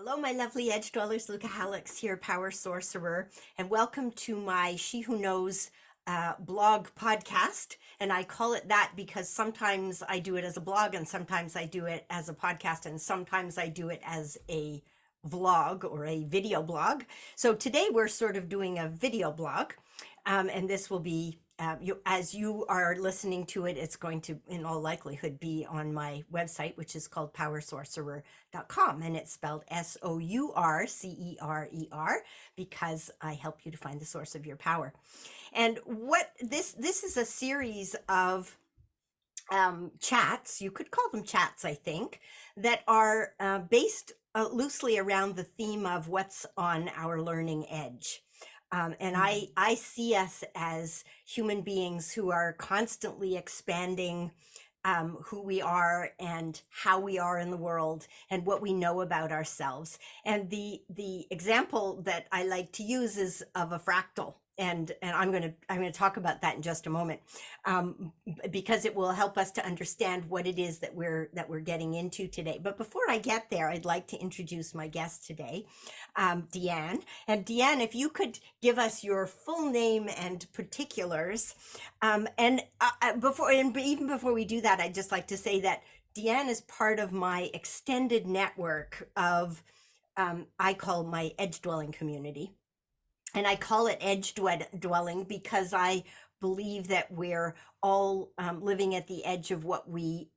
Hello, my lovely edge dwellers. Lucca Hallex here, Power Sorcerer, and welcome to my She Who Knows blog podcast. And I call it that because sometimes I do it as a blog, and sometimes I do it as a podcast, and sometimes I do it as a vlog or a video blog. So today we're sort of doing a video blog, and this will be as you are listening to it, it's going to, in all likelihood, be on my website, which is called powersorcerer.com. And it's spelled Sourcerer, because I help you to find the source of your power. And what this is a series of chats, you could call them chats, I think, that are based loosely around the theme of what's on our learning edge. And I see us as human beings who are constantly expanding who we are and how we are in the world and what we know about ourselves. And the example that I like to use is of a fractal. And I'm going to talk about that in just a moment, because it will help us to understand what it is that we're getting into today. But before I get there, I'd like to introduce my guest today, Deanne. And Deanne, if you could give us your full name and particulars, even before we do that, I'd just like to say that Deanne is part of my extended network of I call my edge dwelling community. And I call it edge dwelling because I believe that we're all living at the edge of what we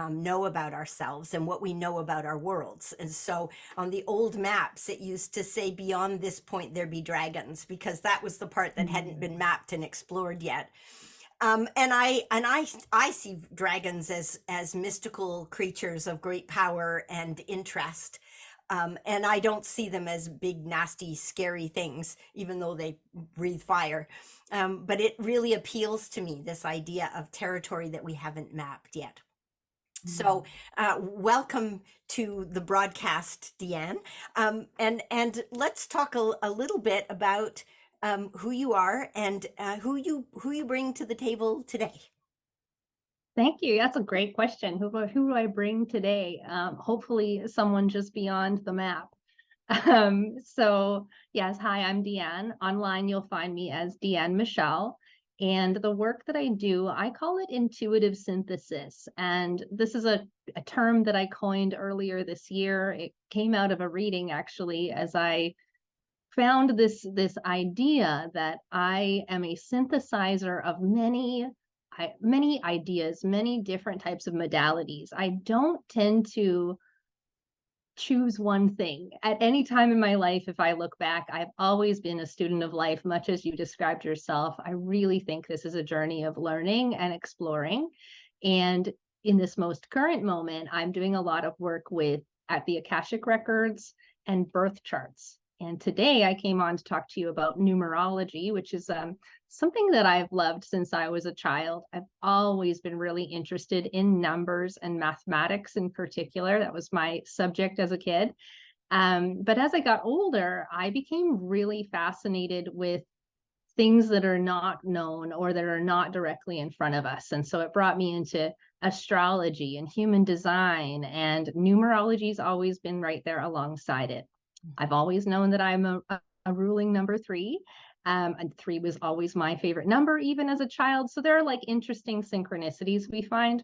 know about ourselves and what we know about our worlds. And so on the old maps, it used to say beyond this point there be dragons, because that was the part that hadn't been mapped and explored yet. And I see dragons as mystical creatures of great power and interest. And I don't see them as big, nasty, scary things, even though they breathe fire. But it really appeals to me, this idea of territory that we haven't mapped yet. So welcome to the broadcast, Deanne. And let's talk a little bit about who you are and who you bring to the table today. Thank you. That's a great question. Who do I bring today? Hopefully someone just beyond the map. So yes, hi, I'm Deanne. Online, you'll find me as Deanne Michelle. And the work that I do, I call it intuitive synthesis. And this is a term that I coined earlier this year. It came out of a reading, actually, as I found this idea that I am a synthesizer of many ideas, many different types of modalities. I don't tend to choose one thing. At any time in my life, if I look back, I've always been a student of life, much as you described yourself. I really think this is a journey of learning and exploring. And in this most current moment, I'm doing a lot of work at the Akashic Records and birth charts. And today I came on to talk to you about numerology, which is something that I've loved since I was a child. I've always been really interested in numbers and mathematics in particular. That was my subject as a kid. But as I got older, I became really fascinated with things that are not known or that are not directly in front of us. And so it brought me into astrology and human design, and numerology's always been right there alongside it. I've always known that I'm a ruling number 3. And 3 was always my favorite number, even as a child. So there are like interesting synchronicities we find.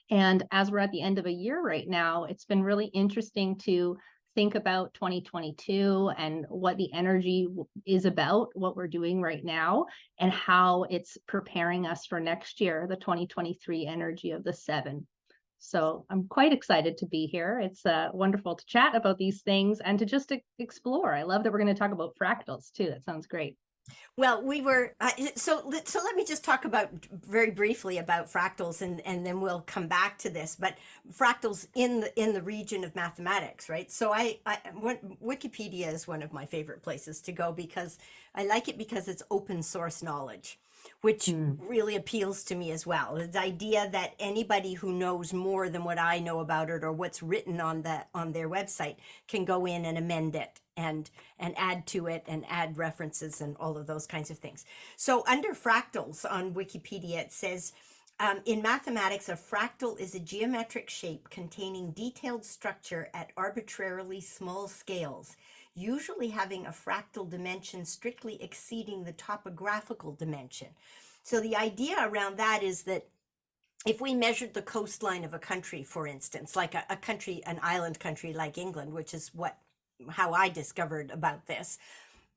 And as we're at the end of a year right now, it's been really interesting to think about 2022 and what the energy is about, what we're doing right now, and how it's preparing us for next year, the 2023 energy of the 7. So I'm quite excited to be here. It's wonderful to chat about these things and to just explore. I love that we're going to talk about fractals too. That sounds great. Well, we were so let me just talk about very briefly about fractals, and then we'll come back to this. But fractals in the region of mathematics, right? So Wikipedia is one of my favorite places to go because I like it because it's open source knowledge, which really appeals to me as well. The idea that anybody who knows more than what I know about it or what's written on their website can go in and amend it and add to it and add references and all of those kinds of things. So under fractals on Wikipedia, it says In mathematics, a fractal is a geometric shape containing detailed structure at arbitrarily small scales, usually having a fractal dimension strictly exceeding the topographical dimension. So the idea around that is that if we measured the coastline of a country, for instance, like a country, an island country like England, which is how I discovered about this,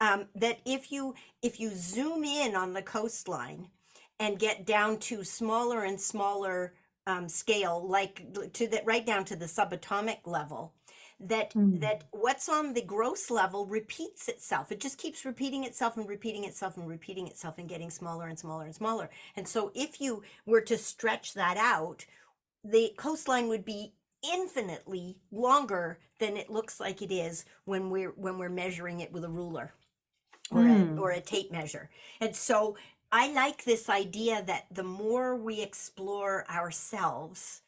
that if you zoom in on the coastline and get down to smaller and smaller scale, like to that right down to the subatomic level, that what's on the gross level repeats itself. It just keeps repeating itself and repeating itself and repeating itself and getting smaller and smaller and smaller. And so if you were to stretch that out, the coastline would be infinitely longer than it looks like it is when we're measuring it with a ruler or a tape measure. And so I like this idea that the more we explore ourselves,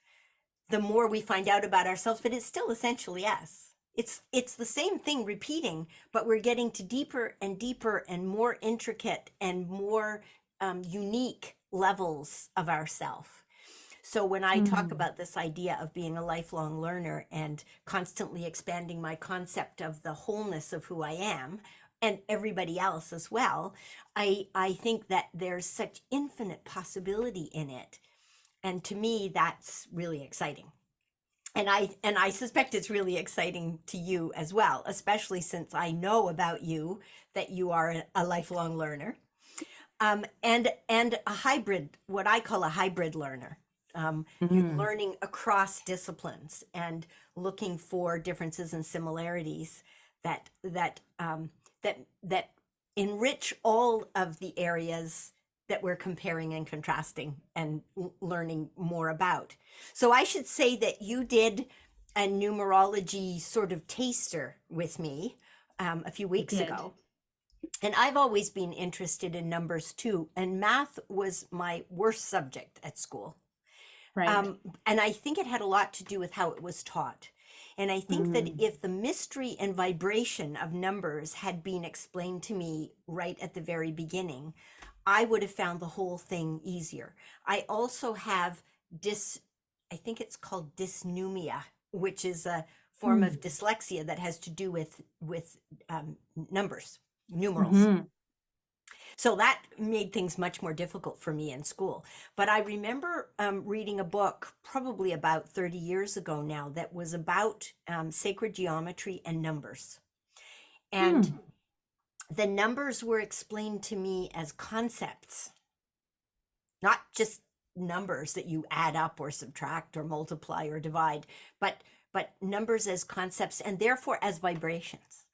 the more we find out about ourselves, but it's still essentially us. It's the same thing repeating, but we're getting to deeper and deeper and more intricate and more unique levels of ourself. So when I talk about this idea of being a lifelong learner and constantly expanding my concept of the wholeness of who I am and everybody else as well, I think that there's such infinite possibility in it. And to me, that's really exciting. And I suspect it's really exciting to you as well, especially since I know about you that you are a lifelong learner, and a hybrid, what I call a hybrid learner. You're learning across disciplines and looking for differences and similarities that enrich all of the areas that we're comparing and contrasting and learning more about. So I should say that you did a numerology sort of taster with me a few weeks ago. And I've always been interested in numbers too. And math was my worst subject at school. Right. And I think it had a lot to do with how it was taught. And I think that if the mystery and vibration of numbers had been explained to me right at the very beginning, I would have found the whole thing easier. I also have I think it's called dysnomia, which is a form of dyslexia that has to do with numbers, numerals. So that made things much more difficult for me in school. But I remember reading a book probably about 30 years ago now that was about sacred geometry and numbers. And the numbers were explained to me as concepts, not just numbers that you add up or subtract or multiply or divide, but numbers as concepts and therefore as vibrations.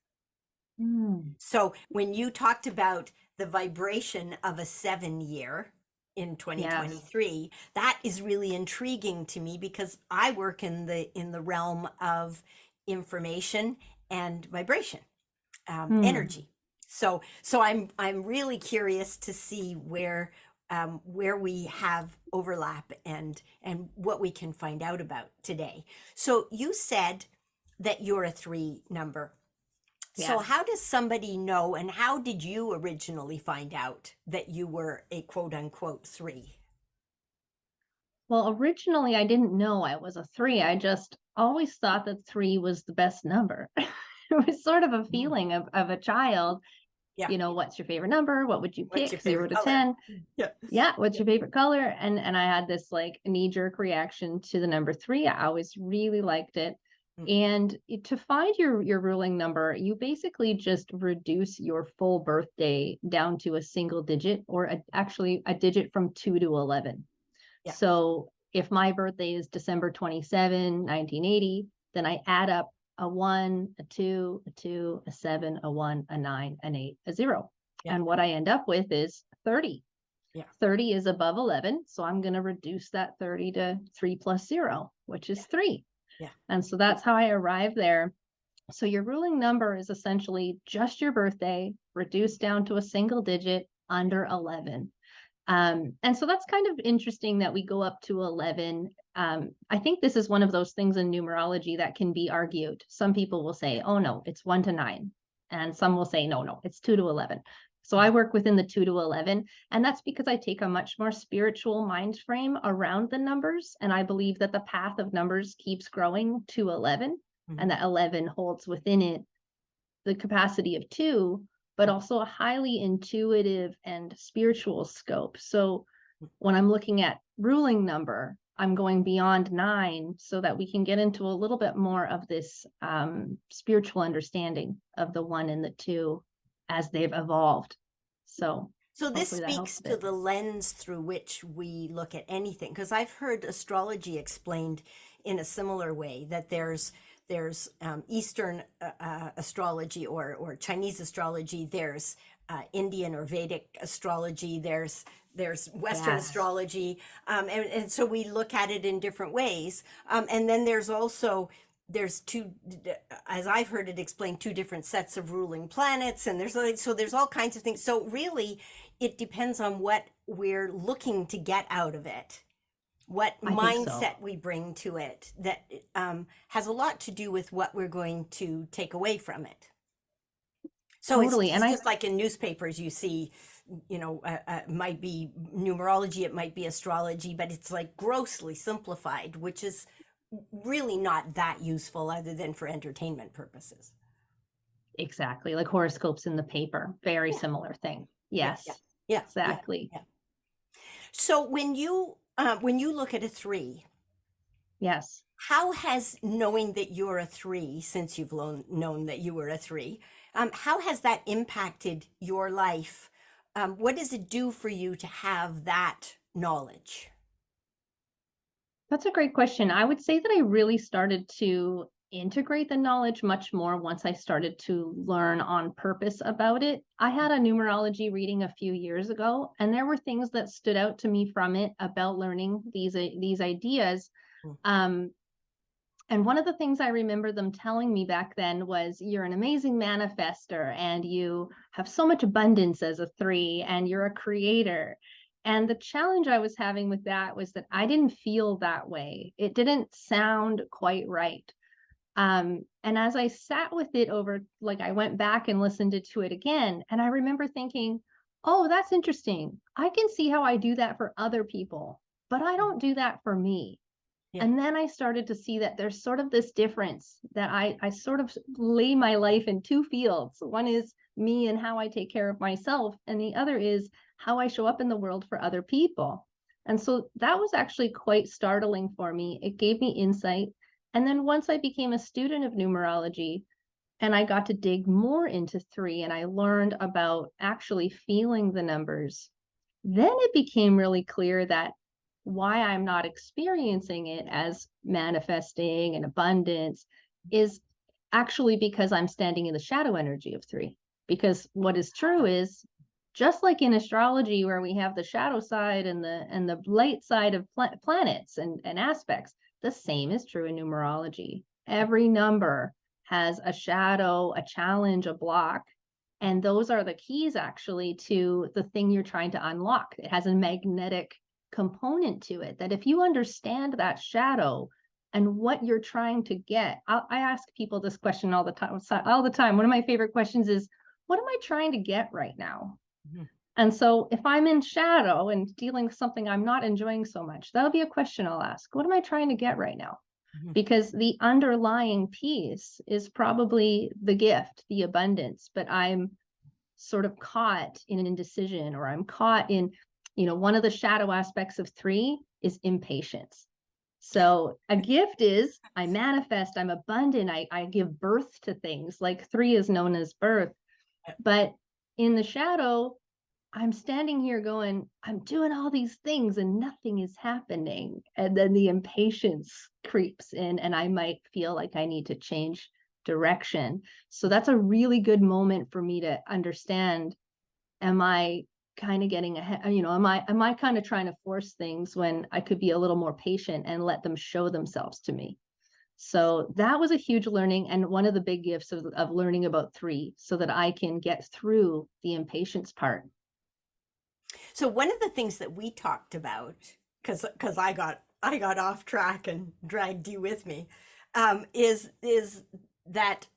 So when you talked about the vibration of a 7-year in 2023, that is really intriguing to me because I work in the realm of information and vibration, energy. So I'm really curious to see where we have overlap and what we can find out about today. So you said that you're a 3 number. So how does somebody know, and how did you originally find out that you were a quote unquote 3? Well, originally I didn't know I was a 3. I just always thought that 3 was the best number. It was sort of a feeling of a child. Yeah. You know, what's your favorite number? What would you What's your pick? 0 favorite to color? 10. Yeah. Yeah. What's your favorite color? And I had this like knee-jerk reaction to the number 3. I always really liked it. And to find your ruling number, you basically just reduce your full birthday down to a single digit, or actually a digit from 2 to 11. Yeah. So if my birthday is December 27, 1980, then I add up a 1, a 2, a 2, a 7, a 1, a 9, an 8, a 0. Yeah. And what I end up with is 30. Yeah. 30 is above 11. So I'm going to reduce that 30 to 3 plus 0, which is 3. Yeah. And so that's how I arrived there. So your ruling number is essentially just your birthday reduced down to a single digit under 11. And so that's kind of interesting that we go up to 11. I think this is one of those things in numerology that can be argued. Some people will say, oh no, it's 1 to 9. And some will say, no, it's 2 to 11. So I work within the 2 to 11, and that's because I take a much more spiritual mind frame around the numbers. And I believe that the path of numbers keeps growing to 11, and Mhm. that 11 holds within it the capacity of 2, but Mhm. also a highly intuitive and spiritual scope. So when I'm looking at ruling number, I'm going beyond 9 so that we can get into a little bit more of this spiritual understanding of the 1 and the 2 as they've evolved. So So this hopefully that helps speaks a to bit. the lens through which we look at anything, because I've heard astrology explained in a similar way, that there's Eastern astrology, or Chinese astrology, there's Indian or Vedic astrology, there's Western Yes. astrology, and so we look at it in different ways, and then there's also there's two, as I've heard it explained, two different sets of ruling planets, and there's like, so there's all kinds of things. So really, it depends on what we're looking to get out of it, what I think so. mindset we bring to it, that has a lot to do with what we're going to take away from it. So Totally. it's just like in newspapers, you see, might be numerology, it might be astrology, but it's like grossly simplified, which is really not that useful other than for entertainment purposes. Exactly, like horoscopes in the paper, very Yeah, similar thing. yeah, yeah, Yes, yeah, yeah, exactly. yeah. So when you look at a three, Yes. how has knowing that you're a three, since you've known that you were a three, how has that impacted your life? What does it do for you to have that knowledge? That's a great question. I would say that I really started to integrate the knowledge much more once I started to learn on purpose about it. I had a numerology reading a few years ago, and there were things that stood out to me from it about learning these ideas. Mm. Um, and one of the things I remember them telling me back then was, you're an amazing manifester and you have so much abundance as a 3 and you're a creator. And the challenge I was having with that was that I didn't feel that way. It didn't sound quite right. And as I sat with it over, like I went back and listened to it again, and I remember thinking, oh, that's interesting. I can see how I do that for other people, but I don't do that for me. Yeah. And then I started to see that there's sort of this difference, that I sort of lay my life in two fields. One is me and how I take care of myself, and the other is how I show up in the world for other people. And so that was actually quite startling for me. It gave me insight. And then once I became a student of numerology and I got to dig more into 3 and I learned about actually feeling the numbers, then it became really clear that why I'm not experiencing it as manifesting and abundance is actually because I'm standing in the shadow energy of 3. Because what is true is, just like in astrology, where we have the shadow side and the light side of planets and aspects, the same is true in numerology. Every number has a shadow, a challenge, a block, and those are the keys actually to the thing you're trying to unlock. It has a magnetic component to it, that if you understand that shadow and what you're trying to get, I ask people this question all the time. All the time. One of my favorite questions is, what am I trying to get right now? Mhm. And so if I'm in shadow and dealing with something I'm not enjoying so much, that'll be a question I'll ask. What am I trying to get right now? Mhm. Because the underlying piece is probably the gift, the abundance, but I'm sort of caught in an indecision, or I'm caught in, one of the shadow aspects of 3 is impatience. So a gift is I manifest, I'm abundant, I give birth to things, like 3 is known as birth. But in the shadow, I'm standing here going, I'm doing all these things and nothing is happening. And then the impatience creeps in, and I might feel like I need to change direction. So that's a really good moment for me to understand, am I kind of getting ahead? Am I kind of trying to force things when I could be a little more patient and let them show themselves to me? So that was a huge learning, and one of the big gifts of learning about 3, so that I can get through the impatience part. So one of the things that we talked about, because I got off track and dragged you with me, is that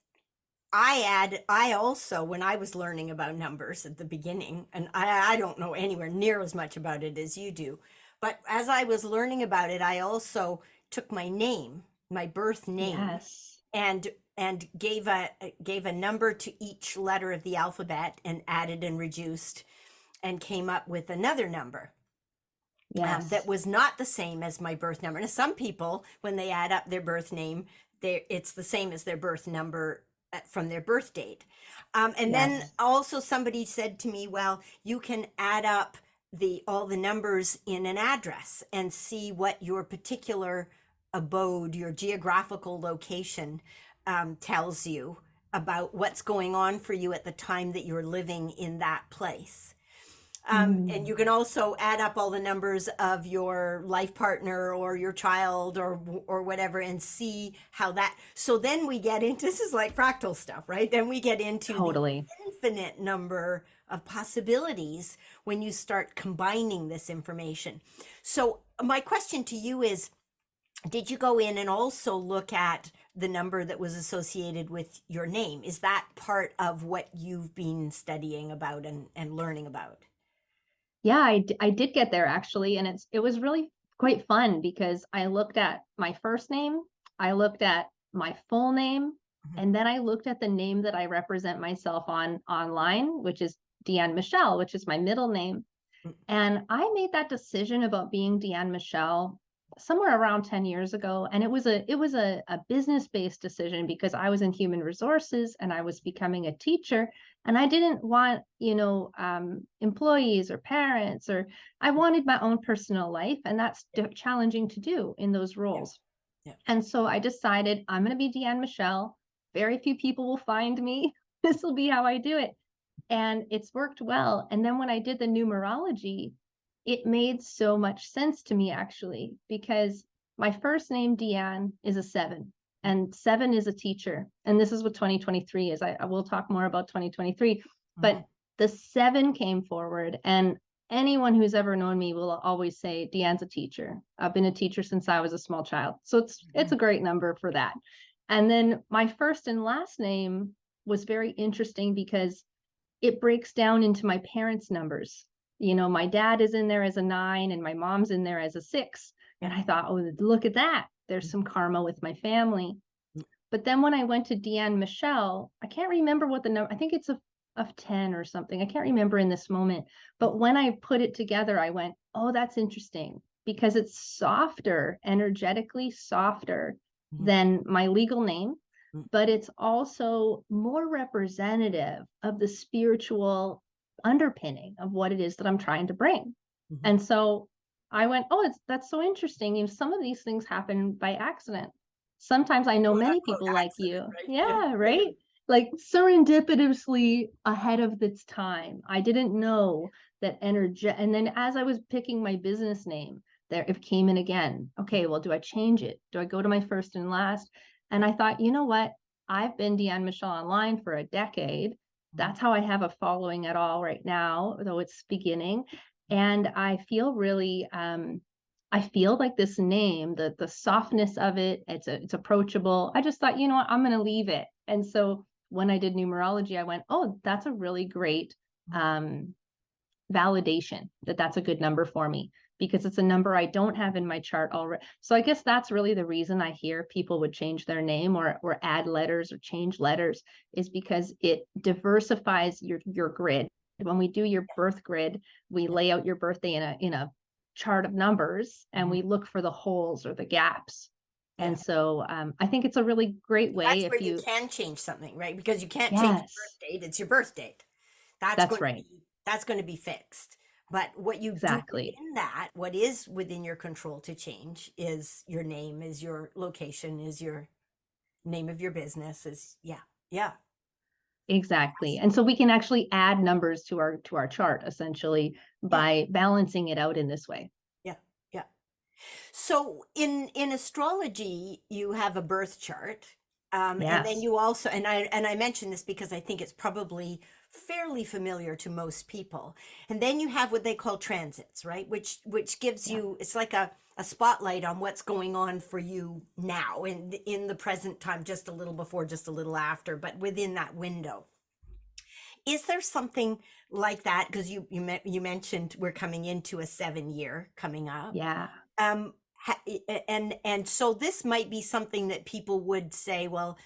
I also, when I was learning about numbers at the beginning, and I don't know anywhere near as much about it as you do, but as I was learning about it, I also took my name, my birth name, Yes. and gave a number to each letter of the alphabet and added and reduced and came up with another number that Yes. was not the same as my birth number. Now, some people, when they add up their birth name, it's the same as their birth number from their birth date. And then Yes. also somebody said to me, well, you can add up the all the numbers in an address and see what your particular abode, your geographical location, tells you about what's going on for you at the time that you're living in that place. And Mm. you can also add up all the numbers of your life partner or your child or whatever and see how that. So then we get into this is like fractal stuff, right? Then we get into the Totally. infinite number of possibilities when you start combining this information. So my question to you is, did you go in and also look at the number that was associated with your name? Is that part of what you've been studying about and learning about? Yeah, I did get there actually, and it was really quite fun because I looked at my first name, I looked at my full name, Mhm. and then I looked at the name that I represent myself on online, which is Deanne Michelle, which is my middle name. And I made that decision about being Deanne Michelle somewhere around 10 years ago. And it was a business-based decision because I was in human resources and I was becoming a teacher. And I didn't want, employees or parents, or I wanted my own personal life. And that's challenging to do in those Yeah. roles. Yeah. And so I decided I'm going to be Deanne Michelle. Very few people will find me. This will be how I do it, and it's worked well. And then when I did the numerology, it made so much sense to me actually, because my first name, Deanne, is a seven, and seven is a teacher. And this is what 2023 is. I will talk more about 2023, Mhm. but the seven came forward. And anyone who's ever known me will always say, Deanne's a teacher. I've been a teacher since I was a small child. So it's Mhm. a great number for that. And then my first and last name was very interesting because it breaks down into my parents' numbers. My dad is in there as a 9 and my mom's in there as a 6. Yeah. And I thought, oh, look at that. There's some karma with my family. Mhm. But then when I went to Deanne Michelle, I can't remember what the number, I think it's of 10 or something. I can't remember in this moment. But when I put it together, I went, oh, that's interesting because it's softer, energetically softer Mhm. than my legal name, Mhm. but it's also more representative of the spiritual underpinning of what it is that I'm trying to bring. Mhm. And so I went, oh, that's so interesting. Some of these things happen by accident. Sometimes I know Quote many unquote people like accident, you. right? Yeah. Yeah, Yeah. right? Like serendipitously ahead of its time. I didn't know that energy. And then as I was picking my business name, there it came in again. Okay, well, do I change it? Do I go to my first and last? And Yeah. I thought, you know what? I've been Deanne Michelle online for a decade. Mhm. That's how I have a following at all right now, though it's beginning. And I feel really I feel like this name, the softness of it, it's approachable. I just thought, you know what, I'm gonna leave it. And so when I did numerology, I went, oh, that's a really great Mhm. um validation that that's a good number for me because it's a number I don't have in my chart already. So I guess that's really the reason I hear people would change their name or add letters or change letters, is because it diversifies your grid. When we do your birth grid, we Yeah. lay out your birthday in a chart of numbers and Mhm. we look for the holes or the gaps. Yeah. And so I think it's a really great way That's if where you you, can change something, right? Because you can't change your birth yes, date. It's your birth date. That's that's going to right. be that's going to be fixed. But what you do Exactly. within that, what is within your control to change is your name, is your location, is your name of your business, is yeah. Yeah. Exactly. And so we can actually add numbers to our chart essentially Yeah. by balancing it out in this way. Yeah. Yeah. So in astrology, you have a birth chart, And then Yes. you also, and I mention this because I think it's probably fairly familiar to most people. And then you have what they call transits, right? Which gives Yeah. you, it's like a spotlight on what's going on for you now in the present time, just a little before, just a little after, but within that window. Is there something like that? Because you mentioned we're coming into a 7 year coming up. Yeah. And so this might be something that people would say, well,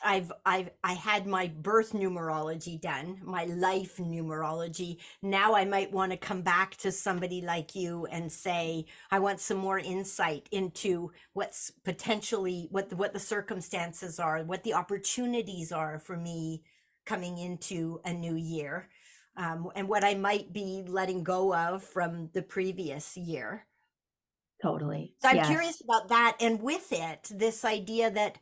I had my birth numerology done, my life numerology. Now I might want to come back to somebody like you and say, I want some more insight into what's potentially what the circumstances are, what the opportunities are for me coming into a new year, and what I might be letting go of from the previous year. Totally. So I'm curious Yes. about that, and with it, this idea that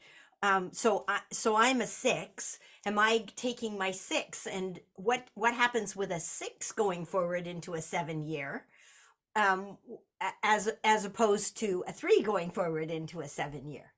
so I'm a six. Am I taking my six, and what happens with a six going forward into a 7 year, um, as opposed to a three going forward into a 7 year?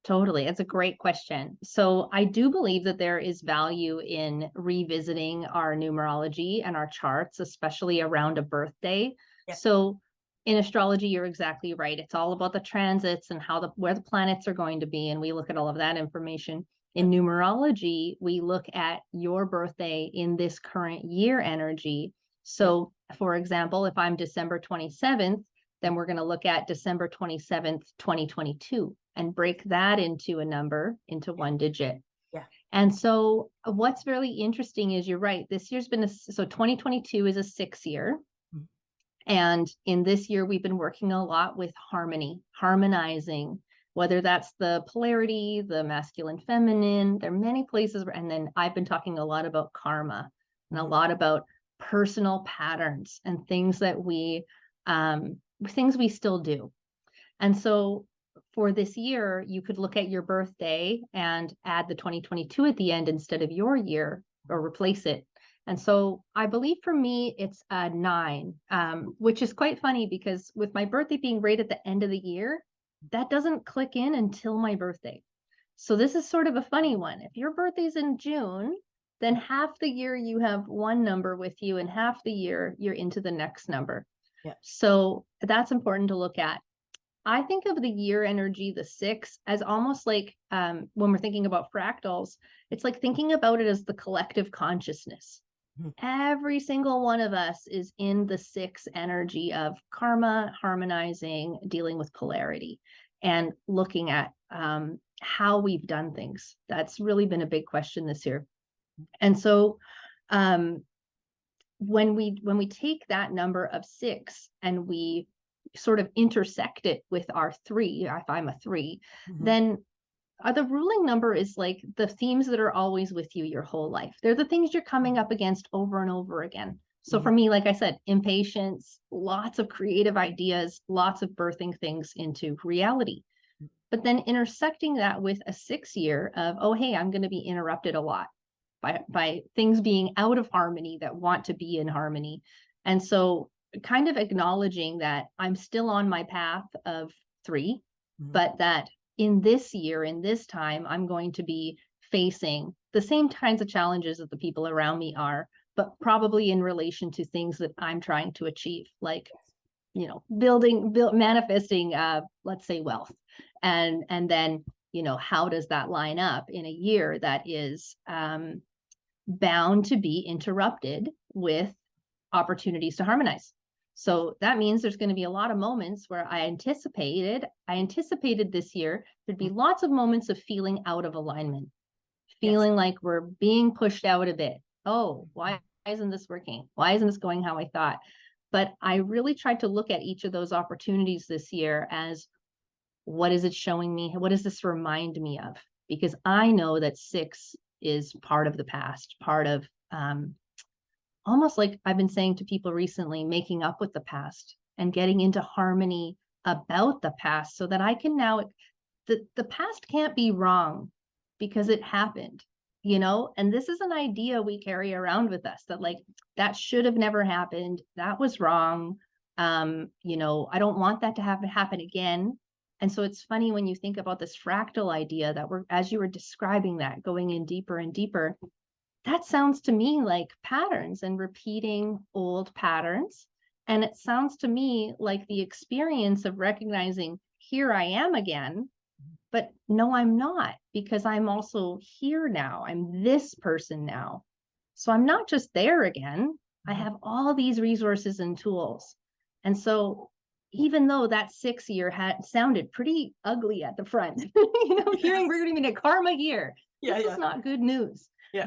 Totally. It's a great question. So I do believe that there is value in revisiting our numerology and our charts, especially around a birthday. Yep. So in astrology, you're exactly right. It's all about the transits and how where the planets are going to be. And we look at all of that information. In Yep. numerology, we look at your birthday in this current year energy. Yep. So for example, if I'm December 27th, then we're going to look at December 27th, 2022, and break that into a number, into Yeah. one digit. Yeah. And so what's really interesting is you're right. This year's been so 2022 is a 6 year. Mhm. And in this year, we've been working a lot with harmony, harmonizing, whether that's the polarity, the masculine, feminine. There are many places. And then I've been talking a lot about karma and a Mhm. lot about personal patterns and things we still do. And so for this year, you could look at your birthday and add the 2022 at the end instead of your year, or replace it. And so I believe for me, it's a 9, which is quite funny because with my birthday being right at the end of the year, that doesn't click in until my birthday. So this is sort of a funny one. If your birthday's in June, then half the year you have one number with you, and half the year you're into the next number. Yeah. So that's important to look at. I think of the year energy, the 6, as almost like when we're thinking about fractals, it's like thinking about it as the collective consciousness. Mhm. Every single one of us is in the 6 energy of karma, harmonizing, dealing with polarity, and looking at how we've done things. That's really been a big question this year. And so um, when we take that number of 6 and we sort of intersect it with our 3, if I'm a 3, Mhm. then the ruling number is like the themes that are always with you your whole life. They're the things you're coming up against over and over again. So Mhm. for me, like I said, impatience, lots of creative ideas, lots of birthing things into reality. But then intersecting that with a 6 year of, oh, hey, I'm going to be interrupted a lot by things being out of harmony that want to be in harmony. And so kind of acknowledging that I'm still on my path of 3, Mhm. but that in this year, in this time, I'm going to be facing the same kinds of challenges that the people around me are, but probably in relation to things that I'm trying to achieve, like manifesting let's say wealth. And then how does that line up in a year that is bound to be interrupted with opportunities to harmonize? Yeah. So that means there's going to be a lot of moments where I anticipated this year there'd be Mhm. lots of moments of feeling out of alignment, Yes. feeling like we're being pushed out a bit. Oh, why isn't this working? Why isn't this going how I thought? But I really tried to look at each of those opportunities this year as, what is it showing me? What does this remind me of? Because I know that 6 is part of the past, part of almost like I've been saying to people recently, making up with the past and getting into harmony about the past so that I can now, the past can't be wrong because it happened, and this is an idea we carry around with us, that like, that should have never happened. That was wrong. I don't want that to happen again. And so it's funny when you think about this fractal idea that as you were describing that, going in deeper and deeper, that sounds to me like patterns and repeating old patterns. And it sounds to me like the experience of recognizing, here I am again, but no, I'm not, because I'm also here now. I'm this person now. So I'm not just there again. I have all these resources and tools. And so even though that 6 year had sounded pretty ugly at the front, hearing we're going to be in a karma year, this is not good news. Yeah.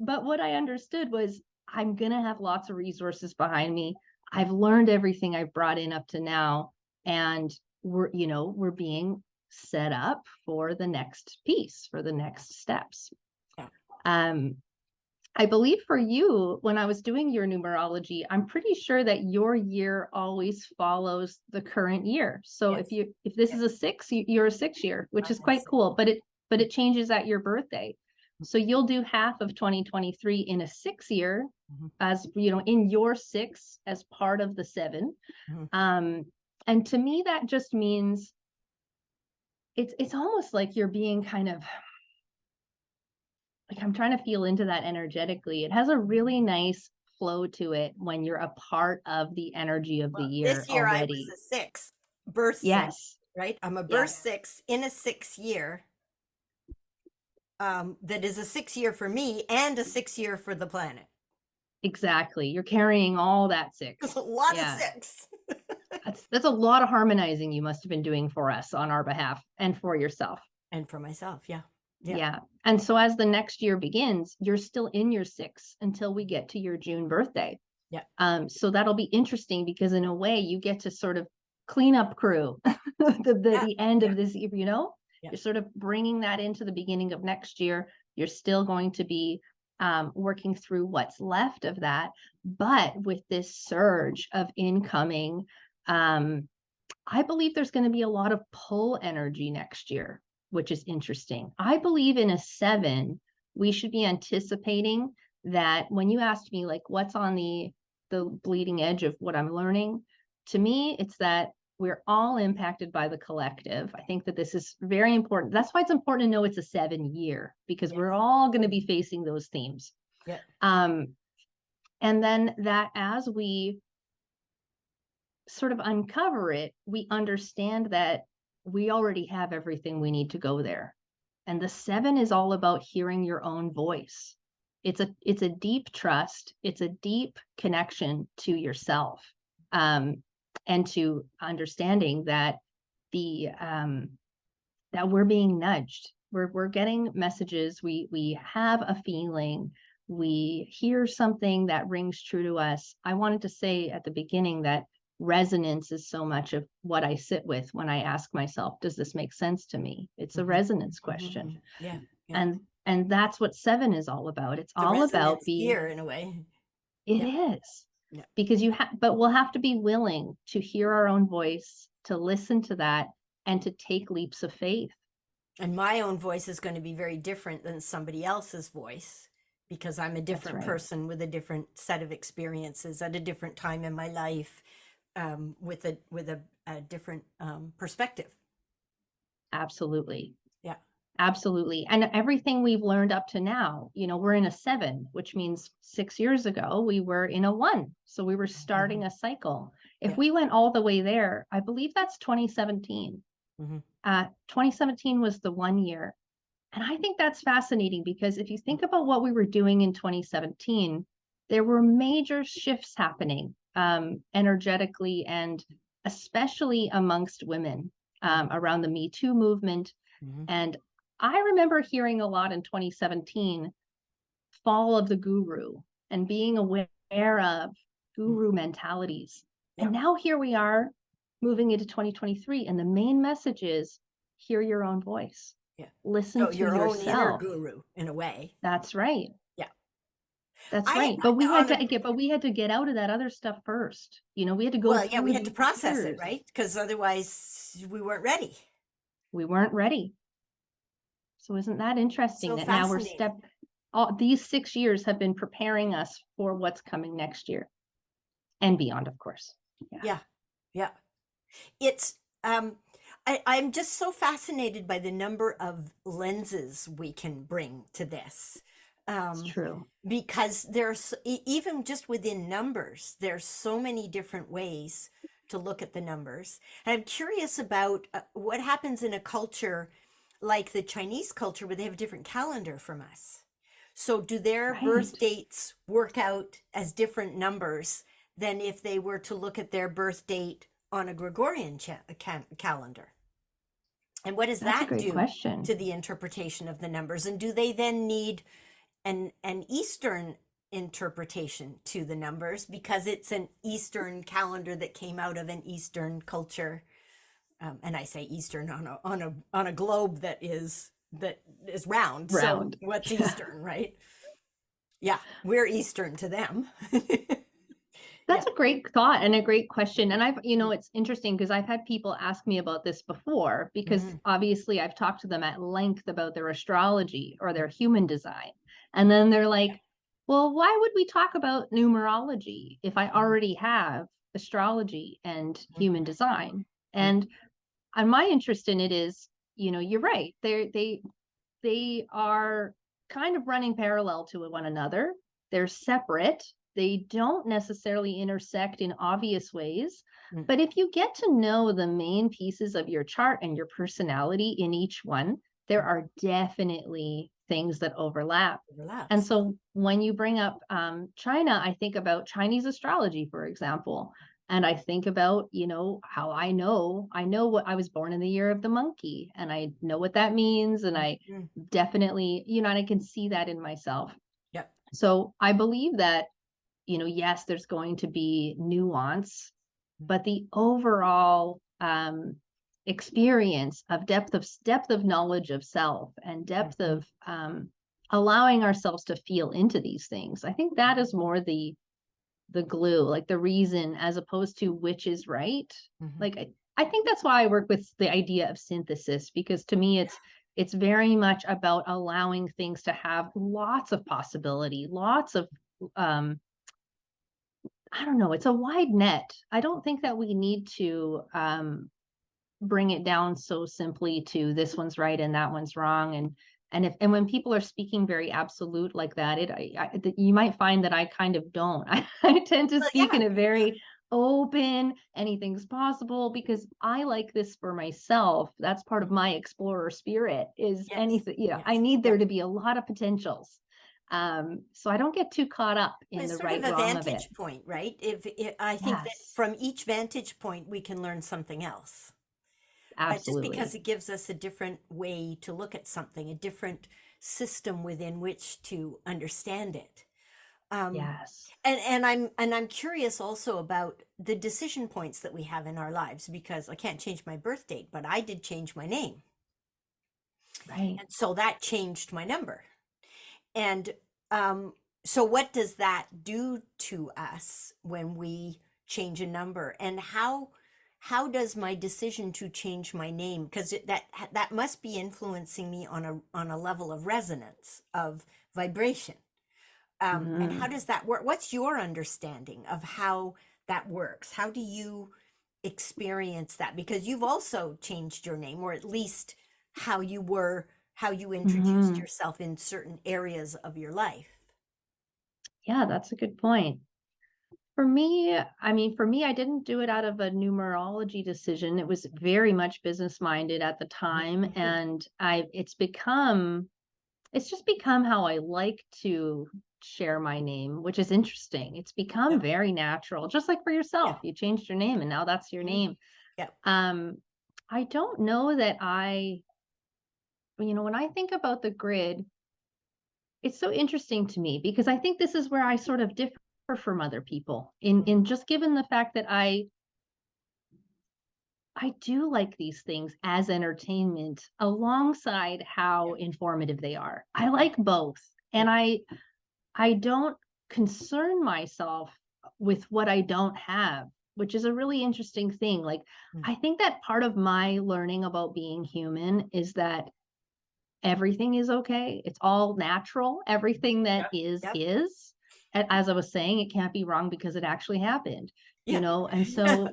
But what I understood was I'm going to have lots of resources behind me. I've learned everything I've brought in up to now, and we're being set up for the next piece, for the next steps. Yeah. I believe for you, when I was doing your numerology, I'm pretty sure that your year always follows the current year. So Yes. if this is a 6, you're a 6 year, which is quite cool, but it changes at your birthday. So you'll do half of 2023 in a 6 year, as in your 6 as part of the 7. And to me, that just means it's almost like you're being kind of like, I'm trying to feel into that energetically. It has a really nice flow to it when you're a part of the energy of the year this year already. I was a 6, birth 6, yes, right? I'm a birth 6 in a 6 year. That is a 6 year for me and a 6 year for the planet. Exactly. You're carrying all that 6. It's a lot of 6. That's a lot of harmonizing you must have been doing for us on our behalf and for yourself. And for myself, yeah. And so as the next year begins, you're still in your 6 until we get to your June birthday. So that'll be interesting, because in a way you get to sort of clean up crew the end of this year, you're sort of bringing that into the beginning of next year. You're still going to be working through what's left of that, but with this surge of incoming, I believe there's going to be a lot of pull energy next year, which is interesting. I believe in a 7, we should be anticipating that. When you asked me, like, what's on the bleeding edge of what I'm learning, to me, it's that we're all impacted by the collective. I think that this is very important. That's why it's important to know it's a 7 year, because we're all going to be facing those themes. And then that as we sort of uncover it, we understand that we already have everything we need to go there. And the 7 is all about hearing your own voice. It's a deep trust. It's a deep connection to yourself, and to understanding that that we're being nudged. We're getting messages. We have a feeling. We hear something that rings true to us. I wanted to say at the beginning that resonance is so much of what I sit with when I ask myself, does this make sense to me? It's a resonance question. And that's what 7 is all about. It's all about being here in a way. It is. Because but we'll have to be willing to hear our own voice, to listen to that, and to take leaps of faith. And my own voice is going to be very different than somebody else's voice, because I'm a different person with a different set of experiences at a different time in my life. With a different perspective. Absolutely. Absolutely. And everything we've learned up to now, we're in a 7, which means 6 years ago we were in a 1. So we were starting a cycle. If we went all the way there, I believe that's 2017. 2017 was the 1 year. And I think that's fascinating, because if you think about what we were doing in 2017, there were major shifts happening energetically, and especially amongst women around the Me Too movement. And I remember hearing a lot in 2017, fall of the guru, and being aware of guru mentalities. And now here we are moving into 2023, and the main message is hear your own voice. Listen to your yourself. own inner guru, in a way. That's right. That's right. But we had to get out of that other stuff first. We had to go through. We had to process it, right? Because otherwise we weren't ready. We weren't ready. So isn't that interesting that now these 6 years have been preparing us for what's coming next year and beyond, of course. It's I'm just so fascinated by the number of lenses we can bring to this. It's Um, true. because even just within numbers, there's so many different ways to look at the numbers. And I'm curious about what happens in a culture like the Chinese culture where they have a different calendar from us. So do their birth Right. dates work out as different numbers than if they were to look at their birth date on a Gregorian calendar? And what does That's a that great do question. to the interpretation of the numbers? And do they then need an Eastern interpretation to the numbers because it's an Eastern calendar that came out of an Eastern culture? And I say Eastern on a globe that is round. So Round. what's Yeah. Eastern, right? Yeah, we're Eastern to them. Yeah. That's a great thought and a great question. And it's interesting because I've had people ask me about this before, because Mhm. obviously I've talked to them at length about their astrology or their human design. And then they're like, well, why would we talk about numerology if I Mhm. already have astrology and human Mhm. design? Mhm. And my interest in it is, you're right. They are kind of running parallel to one another. They're separate. They don't necessarily intersect in obvious ways. Mhm. But if you get to know the main pieces of your chart and your personality in each one, there are definitely things that overlap. And Overlaps. so when you bring up China, I think about Chinese astrology, for example. And I think about, how I know what I was born in the year of the monkey, and I know what that means. And I Mhm. definitely, and I can see that in myself. Yep. So I believe that, yes, there's going to be nuance, but the overall experience of depth of knowledge of self and depth Mhm. of allowing ourselves to feel into these things, I think that is more the glue, like the reason, as opposed to which is right. Mhm. Like I think that's why I work with the idea of synthesis, because to me it's very much about allowing things to have lots of possibility, lots of um I don't know, it's a wide net. I don't think that we need to bring it down so simply to this one's right and that one's wrong. And when people are speaking very absolute like that, you might find that I kind of don't. I tend to Well, speak yeah. in a very open, anything's possible, because I like this for myself. That's part of my explorer spirit, is Yes. anything, I Yes. need there Yep. to be a lot of potentials. So I don't get too caught up in It's the sort of right a wrong of it. vantage point, right? I think that Yes, from each vantage point, we can learn something else. Just because absolutely. it gives us a different way to look at something, a different system within which to understand it. Um, Yes, and I'm curious also about the decision points that we have in our lives because I can't change my birth date, but I did change my name, right. and so that changed my number. And um, so, what does that do to us when we change a number? And how does my decision to change my name, because that must be influencing me on a level of resonance of vibration. And how Mhm. does that work? What's your understanding of how that works? How do you experience that? Because you've also changed your name, or at least how you introduced Mhm. yourself in certain areas of your life. Yeah, that's a good point. For me, I didn't do it out of a numerology decision. It was very much business minded at the time. Mhm. And it's just become how I like to share my name, which is interesting. It's become Yep. very natural, just like for Yeah. yourself. You changed your name and now that's your Mhm. name. Yep. Um, I don't know that when I think about the grid, it's so interesting to me because I think this is where I sort of differ from other people in Mhm. just given the fact that I do like these things as entertainment alongside how Yep. informative they are. I Yep. like both. And Yep. I don't concern myself with what I don't have, which is a really interesting thing. Like Mm. I think that part of my learning about being human is that everything is okay. It's all natural. Everything that Yep. is Yep. is. As I was saying, it can't be wrong because it actually happened. you Yeah. know, and so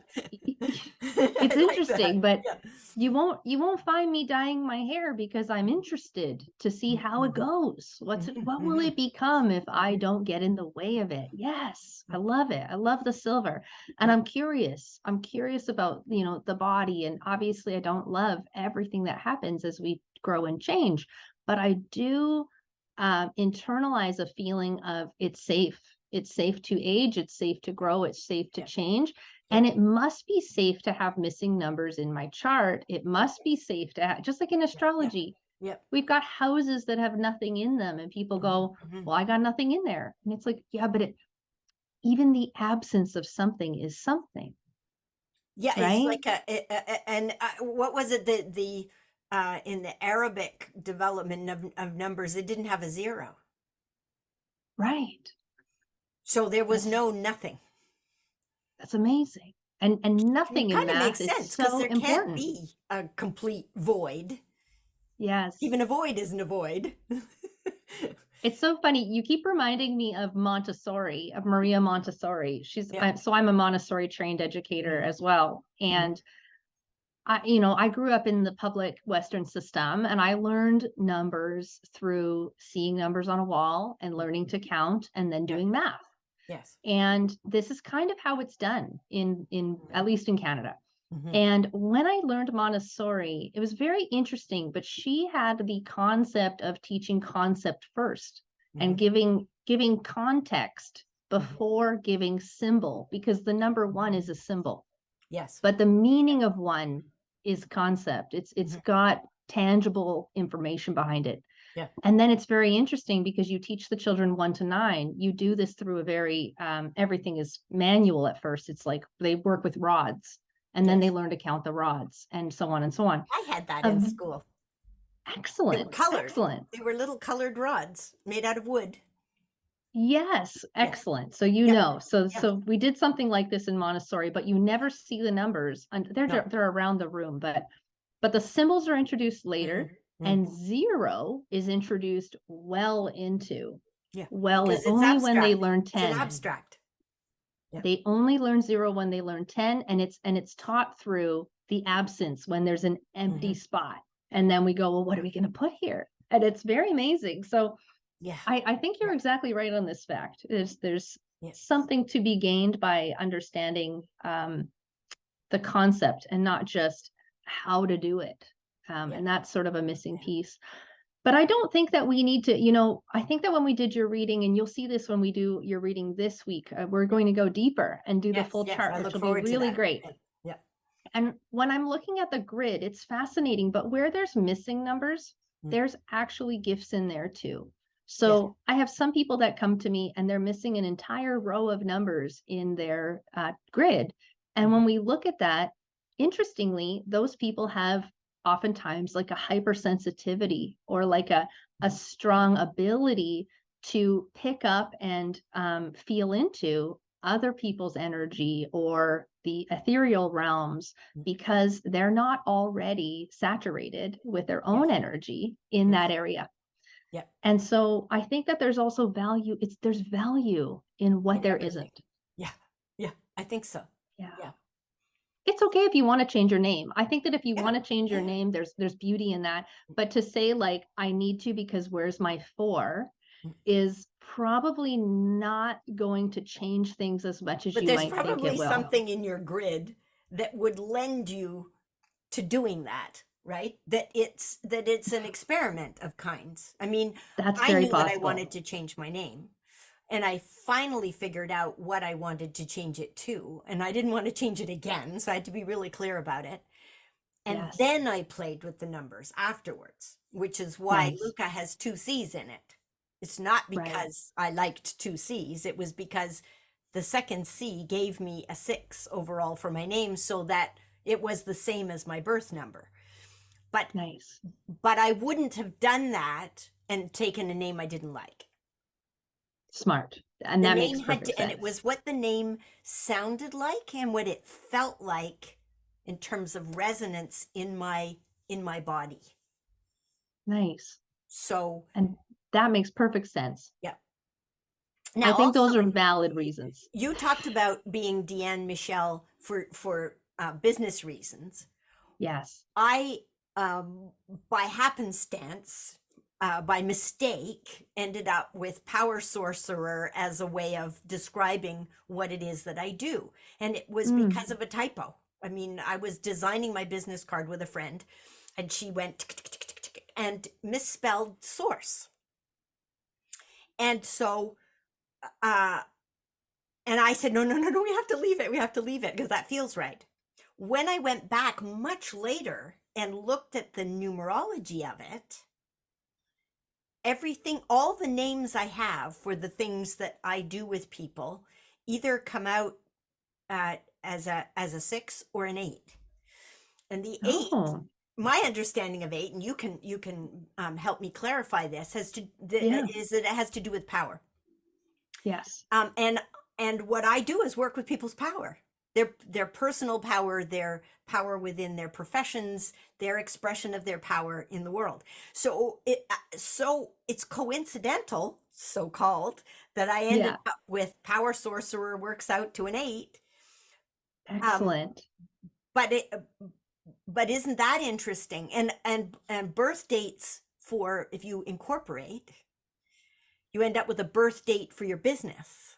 it's I like that. interesting, but Yeah. you won't find me dyeing my hair because I'm interested to see how it Mhm, goes. mhm, What will mhm, it become if I mhm, don't get in the way of it? Yes, I mhm. love it. I love the silver. And Yeah, I'm curious. I'm curious about, the body. And obviously I don't love everything that happens as we grow and change, but I do internalize a feeling of it's safe. It's safe to age, it's safe to grow, it's safe to yeah, change. yeah, And it must be safe to have missing numbers in my chart. It must be yes, safe to have, just like in yeah, yeah, astrology, yeah. we've got houses that have nothing in them, and people Mhm, go, mhm. well, I got nothing in there. And it's like, yeah, but even the absence of something is something, Yeah, it's right? like and what was it, the in the Arabic development of numbers, it didn't have a zero. Right. So there was That's no nothing. that's amazing. And It nothing in kind of math makes is sense because so there can't important. be a complete void. Yes. Even a void isn't a void. It's so funny. You keep reminding me of Montessori, of Maria Montessori. Yeah. So I'm a Montessori trained educator Mhm, as well. mhm. And I grew up in the public Western system, and I learned numbers through seeing numbers on a wall and learning to count and then Yeah. doing math. Yes. And this is kind of how it's done in Mhm, at least in Canada. mhm, And when I learned Montessori, it was very interesting, but she had the concept of teaching concept first and mhm, giving context mhm, before giving symbol, because the number one is mhm. a symbol, Yes. but the meaning of one is concept. It's Mhm. got tangible information behind it. Yeah. And then it's very interesting because you teach the children 1 to 9. You do this through a very everything is manual at first. It's like they work with rods, and then they Yes. learn to count the rods, and so on and so on. I had that in Um, school. They were Excellent, colored. excellent. They were little colored rods made out of wood. Yes, Yes. excellent. So Yep. Yep. so we did something like this in Montessori, but you never see the numbers, and No. they're around the room, but the symbols are introduced Mhm, later, and mhm. zero is introduced Yeah. well in Because it's only when they abstract. learn It's an 10. abstract. Yeah. They only learn zero when they learn 10, and it's taught through the absence when there's an empty Mhm. spot. And then we go, well, what are we going to put here? And it's very amazing. So Yeah. I think you're Yeah. exactly right on this fact. There's Yeah. something to be gained by understanding the concept and not just how to do it. Yeah. And that's sort of a missing Yeah. piece. But I don't think that we need to, I think that when we did your reading, and you'll see this when we do your reading this week, we're going to go deeper and do the Yes. full Yes. chart, I which look will be forward to really that. great. Yeah. Yeah. And when I'm looking at the grid, it's fascinating, but where there's missing numbers, Mm. there's actually gifts in there too. Yeah. So I have some people that come to me and they're missing an entire row of numbers in their grid. And Mhm. when we look at that, interestingly, those people have oftentimes like a hypersensitivity or like a strong ability to pick up and feel into other people's energy or the ethereal realms, Mm. because they're not already saturated with their own Yes. energy in Yes. that area. Yeah. And so I think that there's also value. There's value in what In there everything. isn't. Yeah. Yeah. I think so. Yeah. Yeah. It's okay if you want to change your name. I think that if you Yeah. want to change your Yeah. name, there's beauty in that. But to say like I need to because where's my 4 Mm. is probably not going to change things as much as But you there's might think it probably will. something in your grid that would lend you to doing that, right? That it's an experiment of kinds. I mean, That's I very knew that I possible. wanted to change my name, and I finally figured out what I wanted to change it to, and I didn't want to change it again, so I had to be really clear about it. And Yes. then I played with the numbers afterwards, which is why Nice. Lucca has two C's in it. It's not Right. because I liked two C's, it was because the second C gave me a 6 overall for my name so that it was the same as my birth number. But Nice. but I wouldn't have done that and taken a name I didn't like. Smart. And The that name makes had perfect to, and it sense. was what the name sounded like and what it felt like in terms of resonance in my body. Nice. So And that makes perfect sense. yeah. I Now, think also, those are valid reasons. you talked about being Deanne Michelle for business reasons. Yes. I, um, by happenstance, by mistake, ended up with power sorcerer as a way of describing what it is that I do. And it was Mm. because of a typo. I mean, I was designing my business card with a friend, and she went tick, tick, tick, tick, tick, and misspelled source. And so, uh, and I said, no, no, no, no, we have to leave it. We have to leave it because that feels right. When I went back much later and looked at the numerology of it, everything, all the names I have for the things that I do with people either come out as a 6 or an 8. And the 8, Oh, my understanding of 8, and you can help me clarify this, yeah. is that it has to do with power. Yes. And what I do is work with people's power, their personal power, their power within their professions, their expression of their power in the world. So it's coincidental, so called, that I ended Yeah. up with power sorcerer works out to an 8. Um, Excellent. but it but isn't that interesting? And birth dates, for if you incorporate, you end up with a birth date for your business.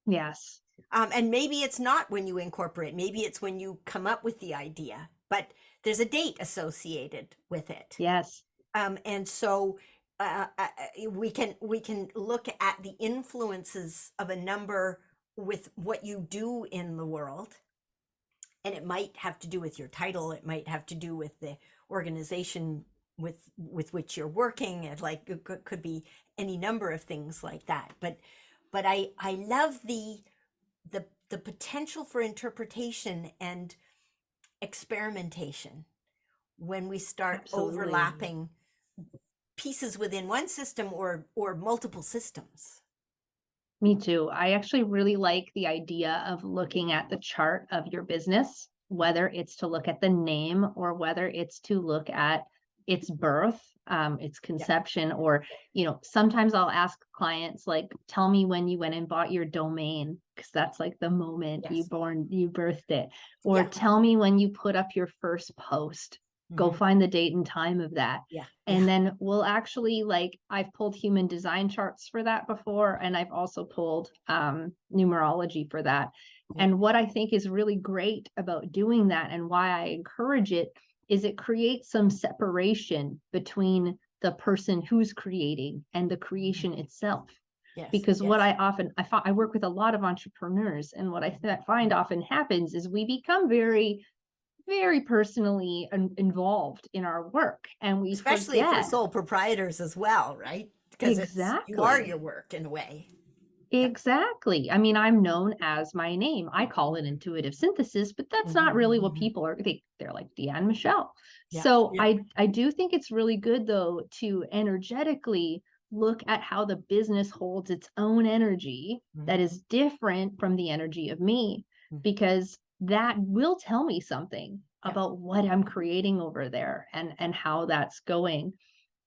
Yes. And maybe it's not when you incorporate, maybe it's when you come up with the idea, but there's a date associated with it. Yes. And so we can look at the influences of a number with what you do in the world, and it might have to do with your title, it might have to do with the organization with which you're working, and like it could be any number of things like that. But I love the potential for interpretation and experimentation when we start Absolutely. overlapping pieces within one system or multiple systems. Me too. I actually really like the idea of looking at the chart of your business, whether it's to look at the name or whether it's to look at its birth, its Yeah. conception, or, sometimes I'll ask clients, like, tell me when you went and bought your domain, because that's like the moment Yes. you birthed it. Or Yeah. tell me when you put up your first post. Go Hmm. find the date and time of that. Yeah. Yeah. And then we'll actually, like, I've pulled human design charts for that before, and I've also pulled numerology for that. Yeah. And what I think is really great about doing that and why I encourage it is it creates some separation between the person who's creating and the creation itself. Yes. Because what Yes. I work with a lot of entrepreneurs, and what I find often happens is we become very, very personally involved in our work, and we Especially for forget. sole proprietors as well, right? Because you are Exactly. your work in a way. Yeah. Exactly. I mean, I'm known as my name. I call it intuitive synthesis, but that's not really what Mhm. people are. They're like Deanne Michelle. Yeah. So Yeah. I do think it's really good though to energetically look at how the business holds its own energy that Mhm. is different from the energy of me, Mhm. because that will tell me something Yeah. about what I'm creating over there and how that's going.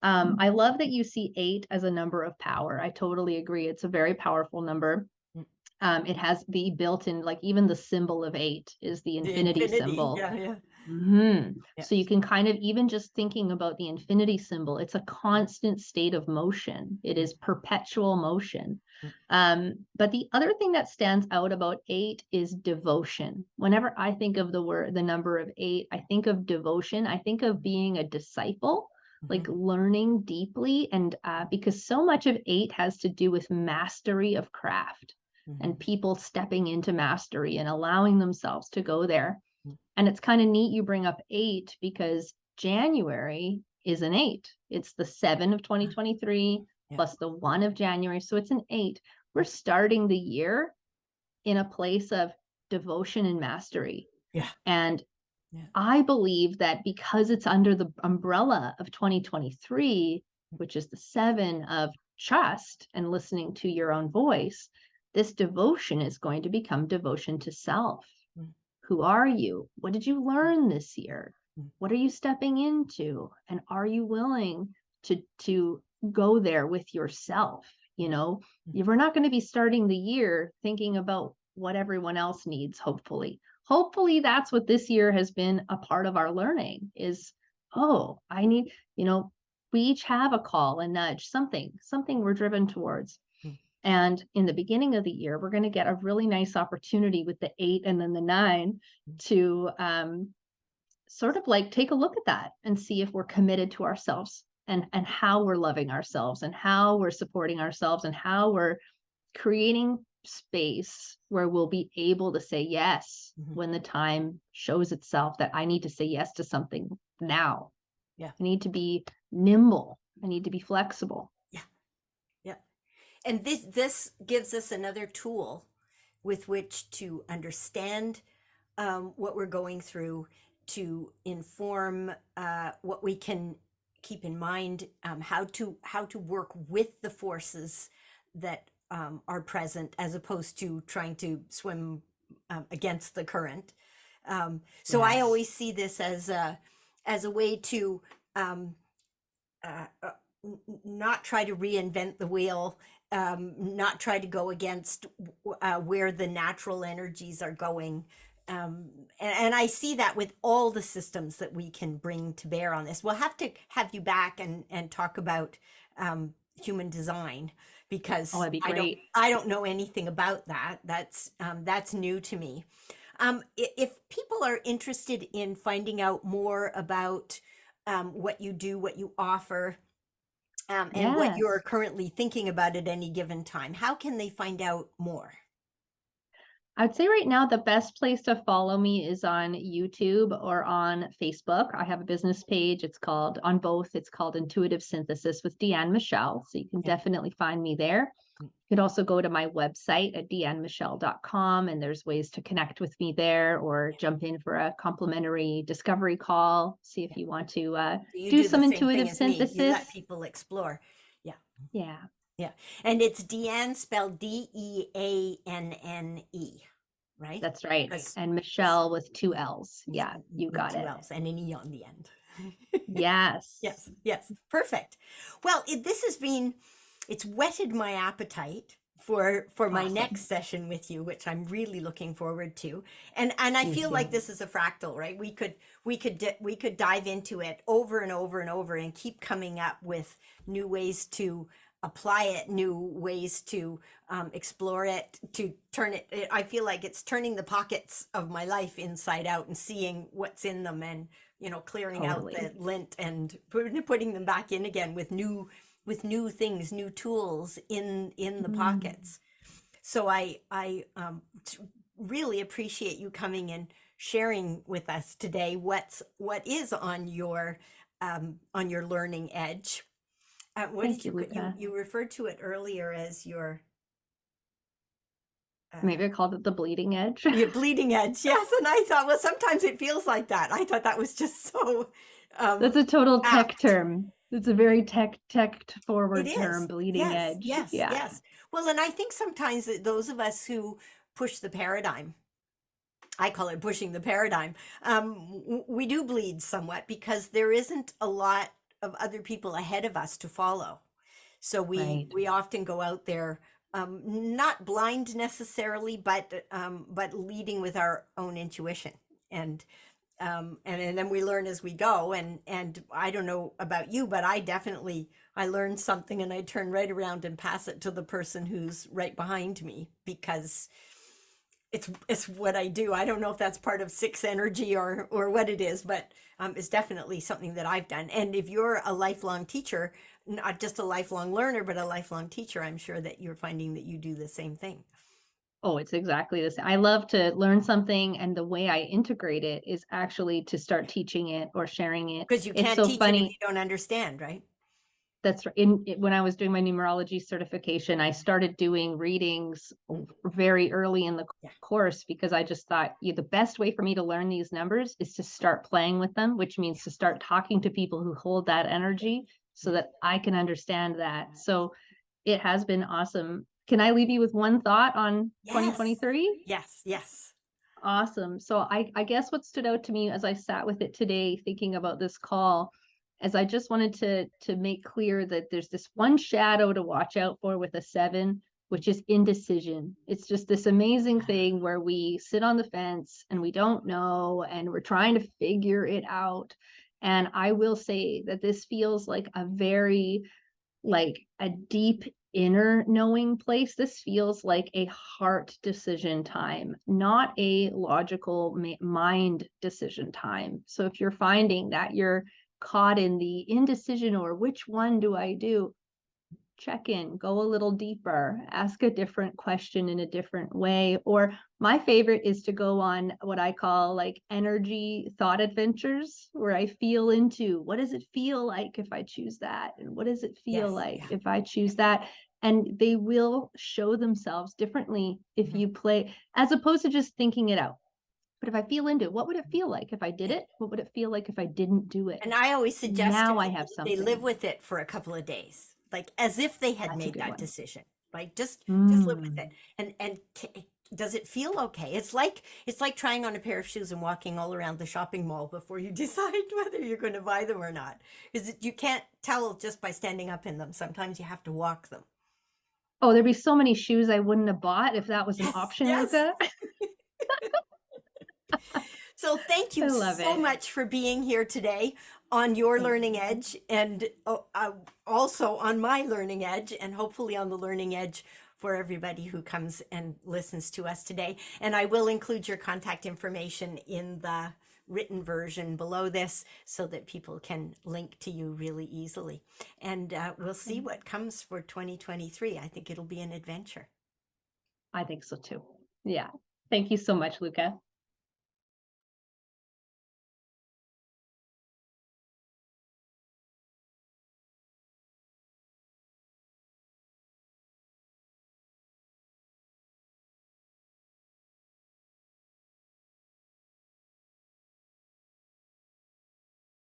I love that you see 8 as a number of power. I totally agree. It's a very powerful number. Mm. It has the built-in, like, even the symbol of 8 is the The infinity infinity. symbol. Yeah. Yeah. Yeah. So you can kind of, even just thinking about the infinity symbol, it's a constant state of motion. It Mm. is perpetual motion. Mm. But the other thing that stands out about 8 is devotion. Whenever I think of the number of 8, I think of devotion. I think of being a disciple, like Mhm. learning deeply. And because so much of 8 has to do with mastery of craft and Mhm. people stepping into mastery and allowing themselves to go there. Mhm. And it's kind of neat you bring up 8 because January is an 8. It's the 7 of 2023 Yeah. plus the 1 of January. So it's an 8. We're starting the year in a place of devotion and mastery. Yeah. And Yeah. I believe that because it's under the umbrella of 2023, which is the 7 of trust and listening to your own voice, this devotion is going to become devotion to self. Mm. Who are you? What did you learn this year? Mm. What are you stepping into? And are you willing to go there with yourself? we're not going to be starting the year thinking about what everyone else needs, hopefully that's what this year has been a part of our learning is, I need, we each have a call, a nudge, something we're driven towards. Mm. And in the beginning of the year, we're going to get a really nice opportunity with the 8 and then the 9 to sort of like take a look at that and see if we're committed to ourselves and how we're loving ourselves and how we're supporting ourselves and how we're creating space where we'll be able to say yes when the time shows itself that I need to say yes to something now. Yeah. I need to be nimble. I need to be flexible. Yeah. Yeah. And this gives us another tool with which to understand what we're going through, to inform what we can keep in mind, how to work with the forces that are present, as opposed to trying to swim against the current. So I always see this as a way to not try to reinvent the wheel, not try to go against where the natural energies are going. And I see that with all the systems that we can bring to bear on this. We'll have to have you back and talk about human design, because that'd be great. I don't know anything about that. That's new to me. If people are interested in finding out more about what you do, what you offer, and what you're currently thinking about at any given time, how can they find out more? I'd say right now the best place to follow me is on YouTube or on Facebook. I have a business page. It's called Intuitive Synthesis with Deanne Michelle. So you can definitely find me there. You could also go to my website at deannemichelle.com, and there's ways to connect with me there, or jump in for a complimentary discovery call. See if you want to do some intuitive synthesis. You let people explore. Yeah. Yeah. Yeah. And it's Deanne, spelled Deanne, right? That's right. And Michelle with 2 L's. Yeah, you got it. 2 L's and an E on the end. Yes. Yes. Perfect. Well, it's whetted my appetite for my next session with you, which I'm really looking forward to. And I feel like this is a fractal, right? We could dive into it over and over and over and keep coming up with new ways to apply it, new ways to explore it, to turn it. I feel like it's turning the pockets of my life inside out and seeing what's in them, and clearing out the lint and putting them back in again with new things, new tools in the pockets. So I really appreciate you coming and sharing with us today what is on your learning edge. Thank you, Lucca. You referred to it earlier as your maybe I called it the bleeding edge. Your bleeding edge, yes. And I thought, well, sometimes it feels like that. I thought that was just so that's a total tech term. It's a very tech forward term, bleeding edge. Yes. Well, and I think sometimes that those of us who push the paradigm, I call it pushing the paradigm, we do bleed somewhat, because there isn't a lot of other people ahead of us to follow. So we often go out there, not blind necessarily, but leading with our own intuition, and then we learn as we go. And I don't know about you, but I learn something and I turn right around and pass it to the person who's right behind me, because it's what I do. I don't know if that's part of 6 energy or what it is, but it's definitely something that I've done. And if you're a lifelong teacher, not just a lifelong learner, but a lifelong teacher, I'm sure that you're finding that you do the same thing. Oh, it's exactly the same. I love to learn something, and the way I integrate it is actually to start teaching it or sharing it. Because you can't teach it if you don't understand, right? That's right. When I was doing my numerology certification, I started doing readings very early in the course, because I just thought the best way for me to learn these numbers is to start playing with them, which means to start talking to people who hold that energy so that I can understand that. So it has been awesome. Can I leave you with one thought on 2023? Yes. Awesome. So I guess what stood out to me as I sat with it today, thinking about this call, as I just wanted to make clear that there's this one shadow to watch out for with a 7, which is indecision. It's just this amazing thing where we sit on the fence and we don't know and we're trying to figure it out. And I will say that this feels like a very, like a deep inner knowing place. This feels like a heart decision time, not a logical mind decision time. So if you're finding that you're caught in the indecision or which one do I do, check in, go a little deeper, ask a different question in a different way. Or my favorite is to go on what I call like energy thought adventures, where I feel into what does it feel like if I choose that? And what does it feel Yes. like Yeah. if I choose that? And they will show themselves differently if Mhm. you play, as opposed to just thinking it out. But if I feel into it, what would it feel like if I did Yeah. it? What would it feel like if I didn't do it? And I always suggest to Now I people have that they live something. with it for a couple of days, like as if they had That's a made good that one. decision. Like just live with Mm. it. Does it feel okay? It's like trying on a pair of shoes and walking all around the shopping mall before you decide whether you're going to buy them or not. Because you can't tell just by standing up in them. Sometimes you have to walk them. Oh, there'd be so many shoes I wouldn't have bought if that was an Yes, option, yes. Lucca. So thank I you love so it. much for being here today on your Thank learning you. edge and also on my learning edge and hopefully on the learning edge for everybody who comes and listens to us today. And I will include your contact information in the written version below this so that people can link to you really easily. And we'll see Awesome. what comes for 2023. I think it'll be an adventure. I think so too. Yeah. Thank you so much, Lucca.